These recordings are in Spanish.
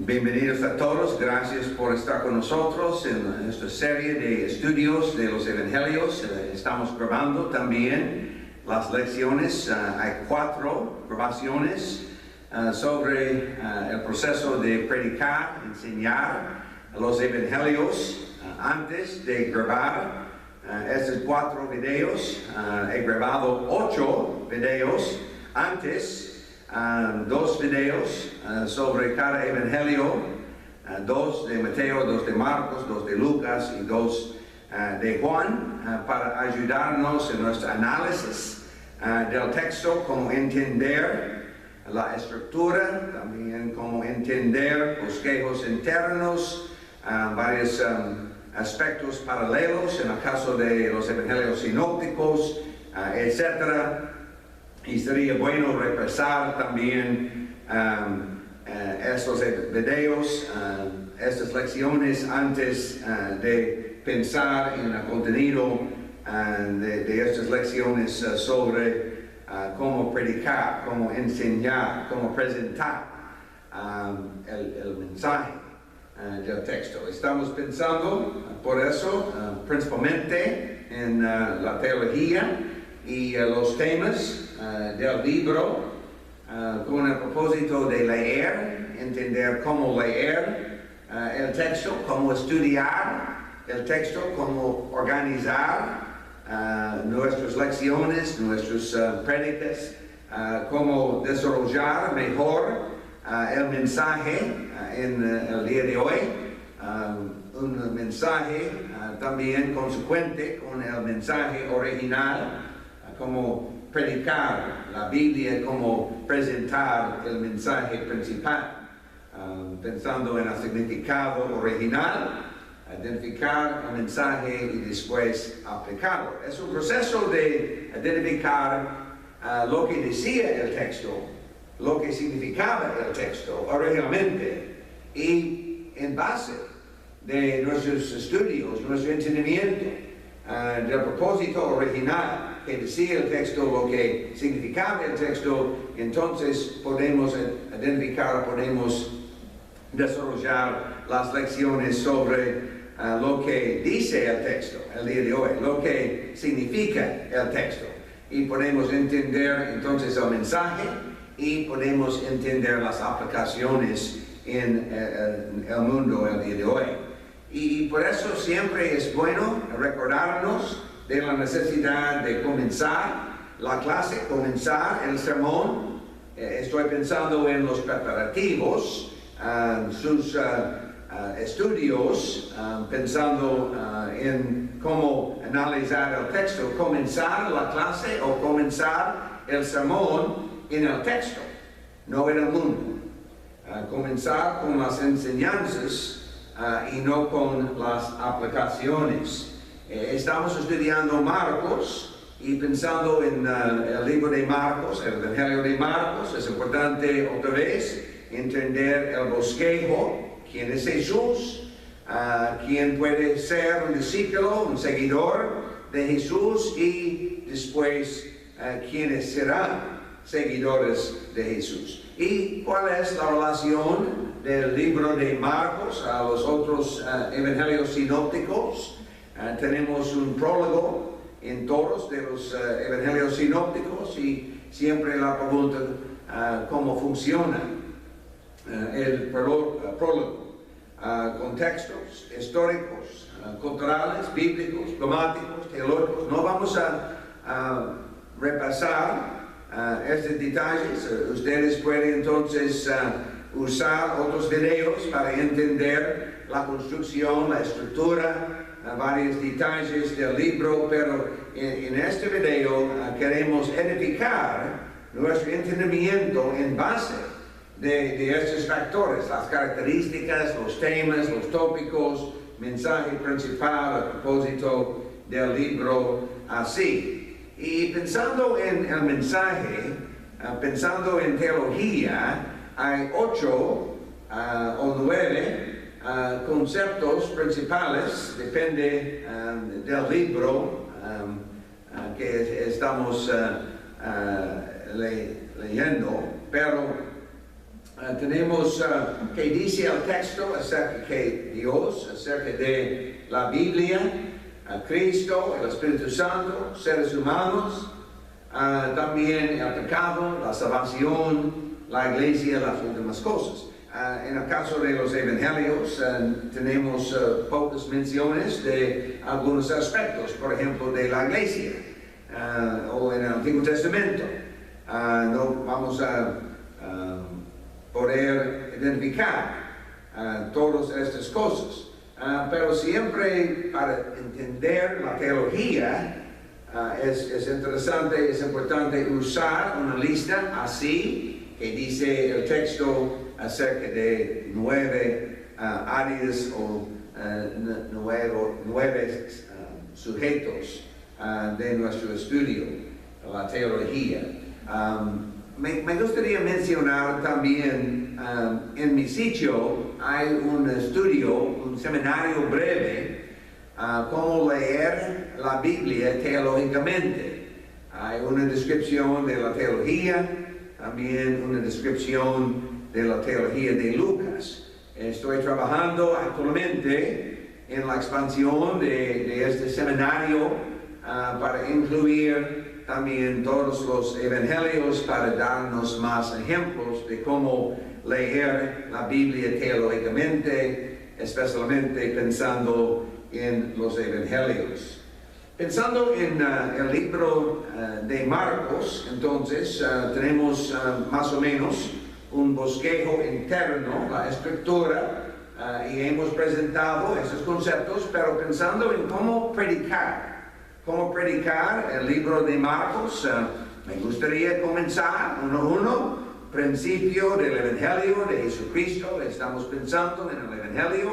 Bienvenidos a todos, gracias por estar con nosotros en esta serie de estudios de los Evangelios. Estamos grabando también las lecciones, hay 4 grabaciones sobre el proceso de predicar, enseñar los Evangelios antes de grabar estos 4 videos. He grabado 8 videos antes. 2 videos sobre cada evangelio, 2 de Mateo, 2 de Marcos, 2 de Lucas y 2 de Juan, para ayudarnos en nuestro análisis del texto, cómo entender la estructura, también cómo entender bosquejos internos, varios aspectos paralelos en el caso de los evangelios sinópticos, etc. Y sería bueno repasar también estos videos, estas lecciones antes de pensar en el contenido de estas lecciones sobre cómo predicar, cómo enseñar, cómo presentar el mensaje del texto. Estamos pensando por eso principalmente en la teología y los temas del libro con el propósito de leer, entender cómo leer el texto, cómo estudiar el texto, cómo organizar nuestras lecciones, nuestras prédicas, cómo desarrollar mejor el mensaje en el día de hoy, un mensaje también consecuente con el mensaje original, cómo predicar la Biblia, cómo presentar el mensaje principal, pensando en el significado original, identificar el mensaje y después aplicarlo. Es un proceso de identificar lo que decía el texto, lo que significaba el texto originalmente, y en base de nuestros estudios, nuestro entendimiento del propósito original que decía el texto, lo que significaba el texto, entonces podemos identificar, podemos desarrollar las lecciones sobre lo que dice el texto el día de hoy, lo que significa el texto, y podemos entender entonces el mensaje y podemos entender las aplicaciones en el mundo el día de hoy. Y por eso siempre es bueno recordarnos de la necesidad de comenzar la clase, comenzar el sermón. Estoy pensando en los preparativos, sus estudios, pensando en cómo analizar el texto, comenzar la clase o comenzar el sermón en el texto, no en el mundo. Comenzar con las enseñanzas y no con las aplicaciones. Estamos estudiando Marcos y pensando en el libro de Marcos, el Evangelio de Marcos. Es importante otra vez entender el bosquejo, quién es Jesús, quién puede ser un discípulo, un seguidor de Jesús, y después quiénes serán seguidores de Jesús. Y cuál es la relación del libro de Marcos a los otros evangelios sinópticos. Tenemos un prólogo en todos de los evangelios sinópticos, y siempre la pregunta cómo funciona el prólogo, contextos históricos, culturales, bíblicos, gramáticos, teológicos. No vamos a repasar estos detalles. Ustedes pueden entonces usar otros videos para entender la construcción, la estructura, varios detalles del libro, pero en este video queremos edificar nuestro entendimiento en base de estos factores, las características, los temas, los tópicos, mensaje principal, a propósito del libro así. Y pensando en el mensaje, pensando en teología, hay 8 o 9 conceptos principales, depende del libro que estamos leyendo, pero tenemos que dice el texto acerca de Dios, acerca de la Biblia, a Cristo, el Espíritu Santo, seres humanos, también el pecado, la salvación, la iglesia, las últimas cosas. En el caso de los evangelios, tenemos pocas menciones de algunos aspectos, por ejemplo, de la iglesia, o en el Antiguo Testamento. No vamos a poder identificar todas estas cosas. Pero siempre para entender la teología es interesante, es importante usar una lista así que dice el texto acerca de 9 áreas o 9 sujetos de nuestro estudio, la teología. Me gustaría mencionar también, en mi sitio hay un estudio, un seminario breve, cómo leer la Biblia teológicamente. Hay una descripción de la teología, también una descripción de la teología de Lucas. Estoy trabajando actualmente en la expansión de este seminario para incluir también todos los evangelios para darnos más ejemplos de cómo leer la Biblia teológicamente, especialmente pensando en los evangelios. Pensando en el libro de Marcos, entonces tenemos más o menos un bosquejo interno, la escritura, y hemos presentado esos conceptos, pero pensando en cómo predicar el libro de Marcos. Me gustaría comenzar uno a uno, principio del Evangelio de Jesucristo. Estamos pensando en el Evangelio,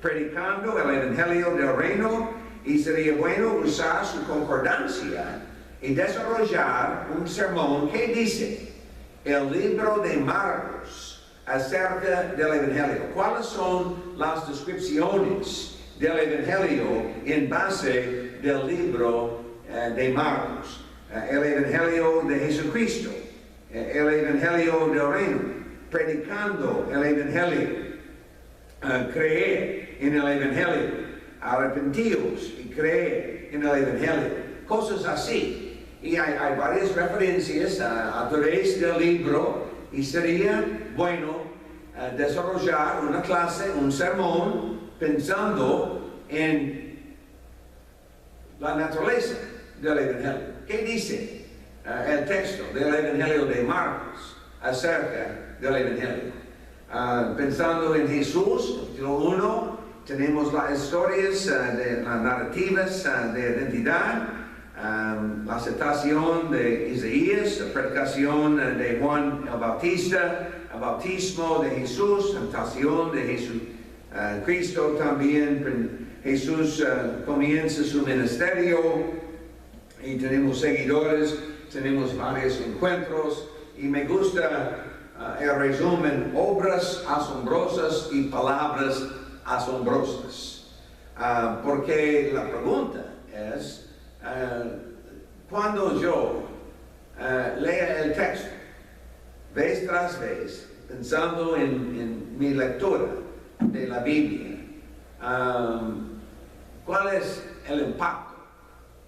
predicando el Evangelio del Reino, y sería bueno usar su concordancia y desarrollar un sermón que dice el libro de Marcos acerca del Evangelio. ¿Cuáles son las descripciones del Evangelio en base del libro de Marcos? El Evangelio de Jesucristo, el Evangelio del Reino, predicando el Evangelio, creer en el Evangelio, arrepentidos y creer en el Evangelio, cosas así. Y hay varias referencias a través del libro, y sería bueno desarrollar una clase, un sermón, pensando en la naturaleza del Evangelio. ¿Qué dice el texto del Evangelio de Marcos acerca del Evangelio? Pensando en Jesús, capítulo 1, tenemos las historias, las narrativas de identidad, la citación de Isaías, la predicación de Juan el Bautista, el bautismo de Jesús, la tentación de Jesús, Cristo también. Jesús comienza su ministerio y tenemos seguidores, tenemos varios encuentros, y me gusta el resumen: obras asombrosas y palabras asombrosas. Porque la pregunta es, cuando yo lea el texto, vez tras vez, pensando en mi lectura de la Biblia, ¿cuál es el impacto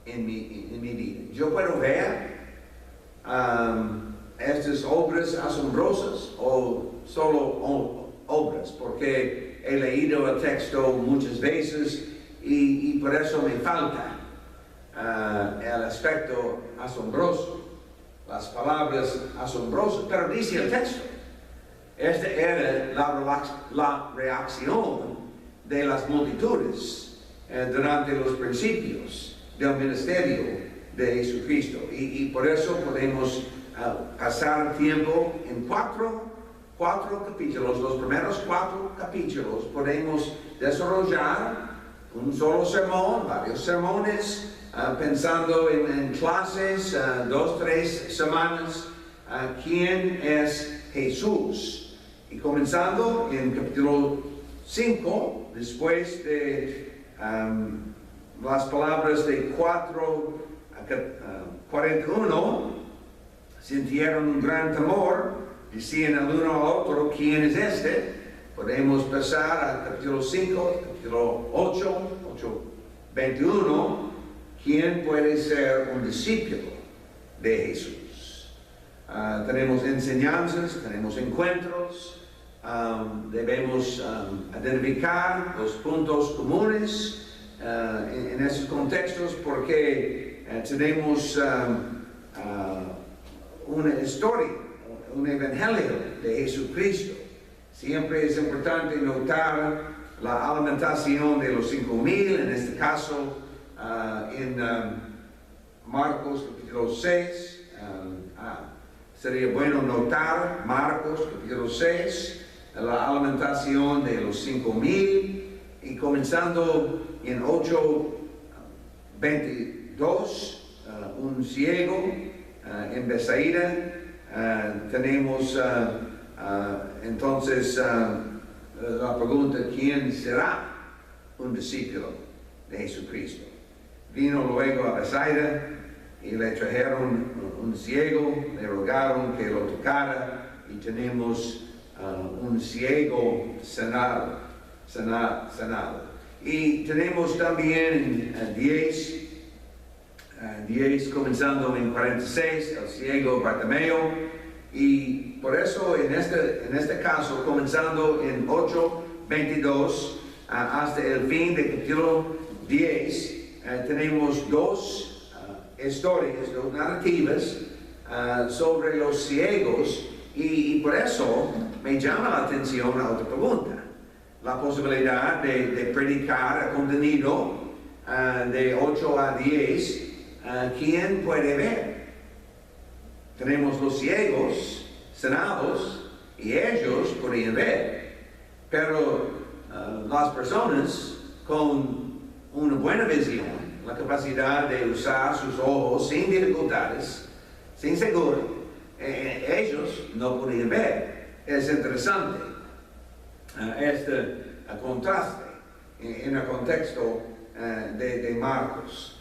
en mi vida? Yo puedo ver estas obras asombrosas o solo obras, porque he leído el texto muchas veces y por eso me falta el aspecto asombroso, las palabras asombrosas. Pero dice el texto, esta era la reacción de las multitudes durante los principios del ministerio de Jesucristo, y por eso podemos pasar tiempo en cuatro capítulos. Los primeros 4 capítulos podemos desarrollar un solo sermón, varios sermones, pensando en clases, 2, 3 semanas, quién es Jesús. Y comenzando en capítulo 5, después de las palabras de 4 a 41, sintieron un gran temor decían al uno al otro, ¿quién es este? Podemos pasar al capítulo 5, capítulo 8:21. ¿Quién puede ser un discípulo de Jesús? Tenemos enseñanzas, tenemos encuentros, debemos identificar los puntos comunes en esos contextos porque tenemos una historia, un evangelio de Jesucristo. Siempre es importante notar la alimentación de los 5,000, en este caso en Marcos capítulo 6. Sería bueno notar Marcos capítulo 6, la alimentación de los 5,000, y comenzando en 8:22, un ciego en Bethsaida. Tenemos entonces la pregunta, ¿quién será un discípulo de Jesucristo? Vino luego a Bethsaida y le trajeron un ciego, le rogaron que lo tocara, y tenemos un ciego sanado. Y tenemos también 10, comenzando en 46, el ciego Bartimeo. Y por eso en este caso, comenzando en 8:22 hasta el fin del capítulo 10, tenemos dos historias, dos narrativas sobre los ciegos, y por eso me llama la atención la otra pregunta, la posibilidad de predicar a contenido de 8 a 10. ¿Quién puede ver? Tenemos los ciegos sanados y ellos podían ver, pero las personas con una buena visión, la capacidad de usar sus ojos sin dificultades, sin seguro, ellos no podían ver. Es interesante este contraste en el contexto de Marcos.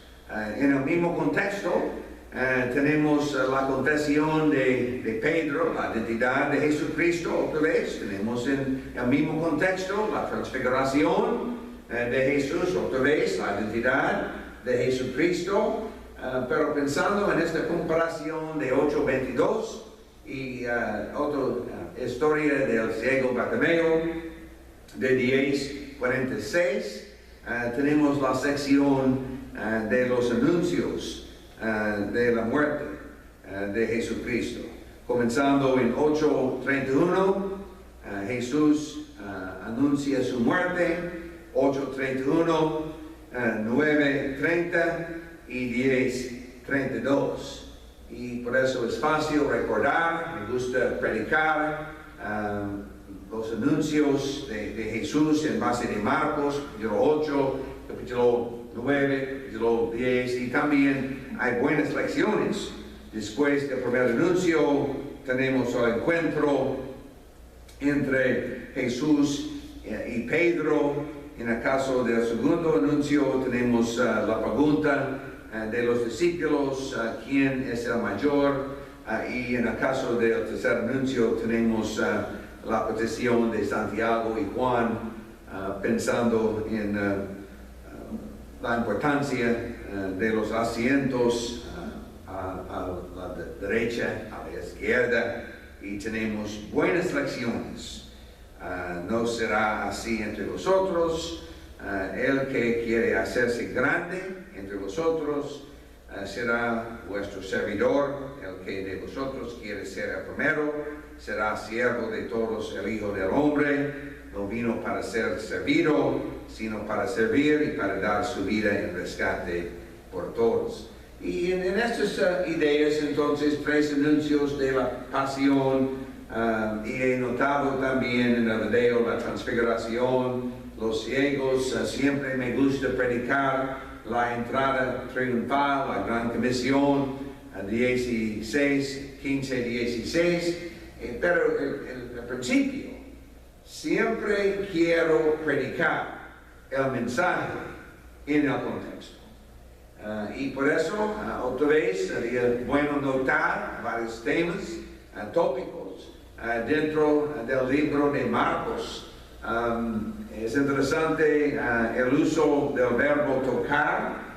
En el mismo contexto tenemos la confesión de Pedro, la identidad de Jesucristo otra vez. Tenemos en el mismo contexto la transfiguración de Jesús otra vez, la identidad de Jesucristo. Pero pensando en esta comparación de 8:22 y otra historia del ciego Bartimeo de 10:46, tenemos la sección de los anuncios de la muerte de Jesucristo. Comenzando en 8:31, Jesús anuncia su muerte. 8:31, 9:30 y 10:32. Y por eso es fácil recordar, me gusta predicar los anuncios de Jesús en base de Marcos, capítulo 8, capítulo 9, capítulo 10, y también hay buenas lecciones. Después del primer anuncio tenemos el encuentro entre Jesús y Pedro. En el caso del segundo anuncio tenemos la pregunta de los discípulos, ¿quién es el mayor? Y en el caso del tercer anuncio tenemos la petición de Santiago y Juan, pensando en la importancia de los asientos a la derecha, a la izquierda, y tenemos buenas lecciones. No será así entre vosotros. El que quiere hacerse grande entre vosotros será vuestro servidor. El que de vosotros quiere ser el primero será siervo de todos. El Hijo del Hombre no vino para ser servido, sino para servir y para dar su vida en rescate por todos. Y en estas ideas, entonces, 3 anuncios de la pasión. Y he notado también en el video la transfiguración, los ciegos. Siempre me gusta predicar la entrada triunfal, la gran comisión, 16, 15, 16. Pero el principio, siempre quiero predicar el mensaje en el contexto. Y por eso, otra vez, sería bueno notar varios temas tópicos dentro del libro de Marcos. Es interesante el uso del verbo tocar,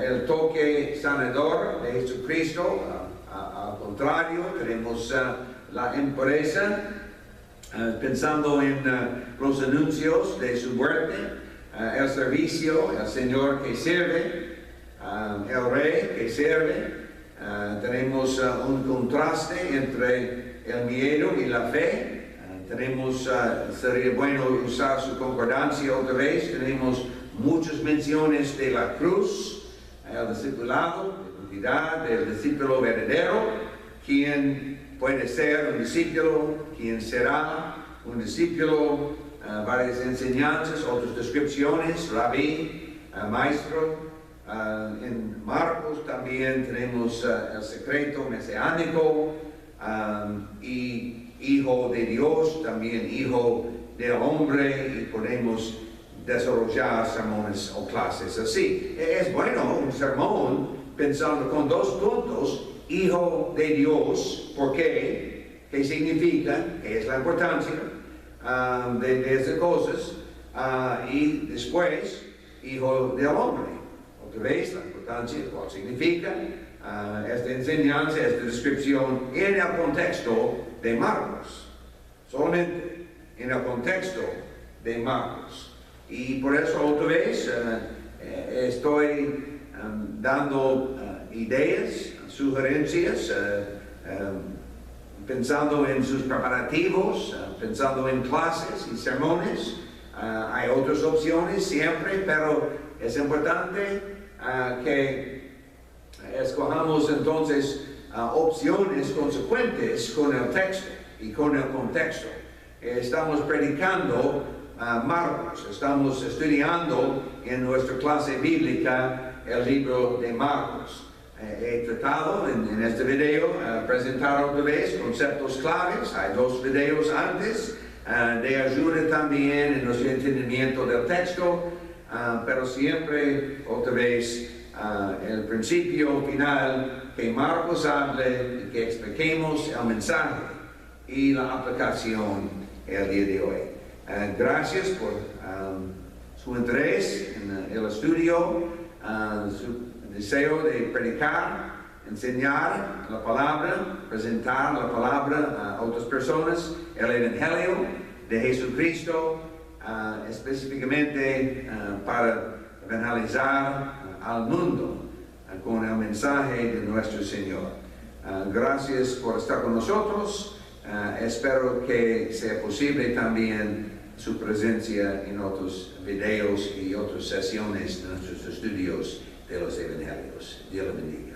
el toque sanador de Jesucristo. Al contrario, tenemos la impureza, pensando en los anuncios de su muerte, el servicio, el Señor que sirve, el Rey que sirve. Tenemos un contraste entre el miedo y la fe. Sería bueno usar su concordancia otra vez. Tenemos muchas menciones de la cruz, el discipulado, la identidad del discípulo verdadero, quien puede ser un discípulo, quien será un discípulo, varias enseñanzas, otras descripciones, rabí, maestro. En Marcos también tenemos el secreto mesiánico y Hijo de Dios, también Hijo del Hombre, y podemos desarrollar sermones o clases así. Es bueno un sermón pensando con dos puntos: Hijo de Dios, ¿por qué? ¿Qué significa? ¿Qué es la importancia de esas cosas? Y después, Hijo del Hombre. Otra vez, la importancia, ¿cuál significa? Esta enseñanza, esta descripción en el contexto de Marcos, solamente en el contexto de Marcos. Y por eso otra vez estoy dando ideas, sugerencias, pensando en sus preparativos, pensando en clases y sermones. Hay otras opciones siempre, pero es importante que escojamos entonces opciones consecuentes con el texto y con el contexto. Estamos predicando Marcos, estamos estudiando en nuestra clase bíblica el libro de Marcos. He tratado en este video presentar otra vez conceptos claves. Hay dos videos antes de ayuda también en nuestro entendimiento del texto, pero siempre otra vez el principio final, que Marcos hable y que expliquemos el mensaje y la aplicación el día de hoy. Gracias por su interés en el estudio, su deseo de predicar, enseñar la palabra, presentar la palabra a otras personas, el Evangelio de Jesucristo, específicamente para evangelizar al mundo con el mensaje de nuestro Señor. Gracias por estar con nosotros. Espero que sea posible también su presencia en otros videos y otras sesiones de nuestros estudios de los Evangelios. Dios le bendiga.